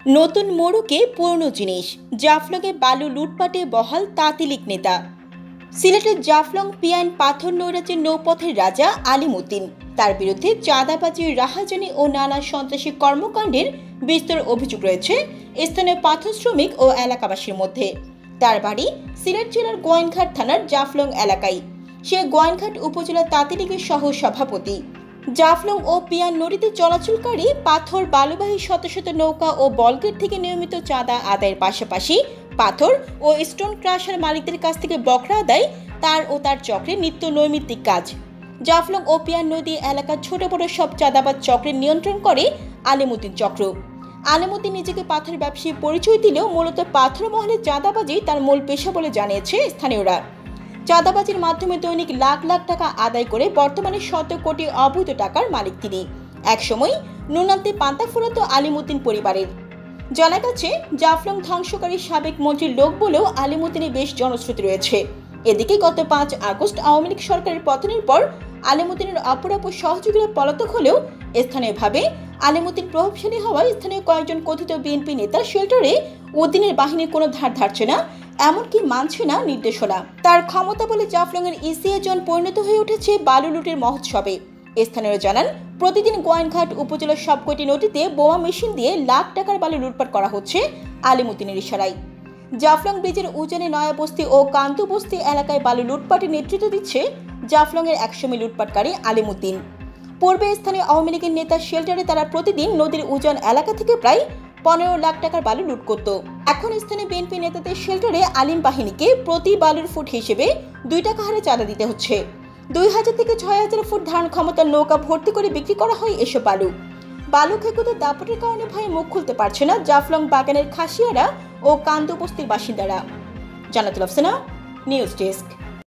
নতুন মোড়কে পুরনো জিনিস, জাফলংয়ে বালু লুটপাটে বহাল তাঁতিলিক নেতা। সিলেটের জাফলং পিয়াইন পাথর নৈরাজ্যের নৌপথের রাজা আলিমউদ্দিন, তার বিরুদ্ধে চাঁদাবাজি, রাহাজানি ও নানা সন্ত্রাসী কর্মকাণ্ডের বিস্তর অভিযোগ রয়েছে স্থানীয় পাথর শ্রমিক ও এলাকাবাসীর মধ্যে। তার বাড়ি সিলেট জেলার গোয়াইনঘাট থানার জাফলং এলাকায়। সে গোয়াইনঘাট উপজেলা তাঁতিলীগের সহ সভাপতি। জাফলং ও পিয়ান নদীতে চলাচলকারী পাথর বালুবাহী শত শত নৌকা ও বলগেট থেকে নিয়মিত চাঁদা আদায়ের পাশাপাশি পাথর ও স্টোন ক্রাশার মালিকদের কাছ থেকে বকরা আদায় তার ও তার চক্রের নিত্য নৈমিত্তিক কাজ। জাফলং ও পিয়ান নদী এলাকার ছোট বড় সব চাঁদাবাজ চক্রের নিয়ন্ত্রণ করে আলিমউদ্দিন চক্র। আলিমউদ্দিন নিজেকে পাথর ব্যবসায়ী পরিচয় দিলেও মূলত পাথর মহলে চাঁদাবাজি তার মূল পেশা বলে জানিয়েছে স্থানীয়রা। চাঁদাবাজির মাধ্যমে দৈনিক লাখ লাখ টাকা আদায় করে বর্তমানে শত কোটি অবৈধ টাকার মালিক তিনি। একসময় নুনান্তে পান্তা ফুরাতো আলিমউদ্দিন পরিবারের। জানা গেছে, জাফলং ধ্বংসকারী সাবেক মন্ত্রীর লোক বলেও আলিমউদ্দিনের বেশ জনশ্রুতি রয়েছে। এদিকে গত 5 আগস্ট আওয়ামী লীগ সরকারের পতনের পর আলিমউদ্দিনের অপরাপর সহযোগীরা পলাতক হলেও স্থানীয়ভাবে আলিমউদ্দিন প্রভাবশালী হওয়ায় স্থানীয় কয়েকজন কথিত বিএনপি নেতা শেল্টারে উদ্দিনের বাহিনীর কোনো ধার ধারছে না, এমনকি মানছে না নির্দেশনা। তার ক্ষমতা বলে জাফলংয়ের ইসিএ জন পরিণত হয়ে উঠেছে বালু লুটের মহোৎসবে। স্থানীয়রা জানান, প্রতিদিন গোয়াইনঘাট উপজেলার সবকটি নদীতে বোমা মেশিন দিয়ে লাখ টাকার বালু লুটপাট করা হচ্ছে আলিমউদ্দিনের ইশারায়। জাফলং ব্রিজের উজানে নয়া বস্তি ও কান্তু বস্তি এলাকায় বালু লুটপাটের নেতৃত্ব দিচ্ছে জাফলংয়ের একসময় লুটপাটকারী আলিমউদ্দিন। পূর্বে স্থানীয় আওয়ামী লীগের নেতা শেল্টারে তারা প্রতিদিন নদীর উজান এলাকা থেকে প্রায় 15 লাখ টাকার বালু লুট করত। এখন স্থানীয় বিএনপি নেতাদের শেল্টারে আলিম বাহিনীকে প্রতি বালুর ফুট হিসেবে 2 টাকা হারে চাঁদা দিতে হচ্ছে। 2000 থেকে 6000 ফুট ধারণ ক্ষমতার নৌকা ভর্তি করে বিক্রি করা হয় এসব বালু খেকোদের দাপটের কারণে ভয়ে মুখ খুলতে পারছে না জাফলং বাগানের খাসিয়ারা ও কান্দু বস্তির বাসিন্দারা। জান্নাতুল আফসানা, নিউজ ডেস্ক।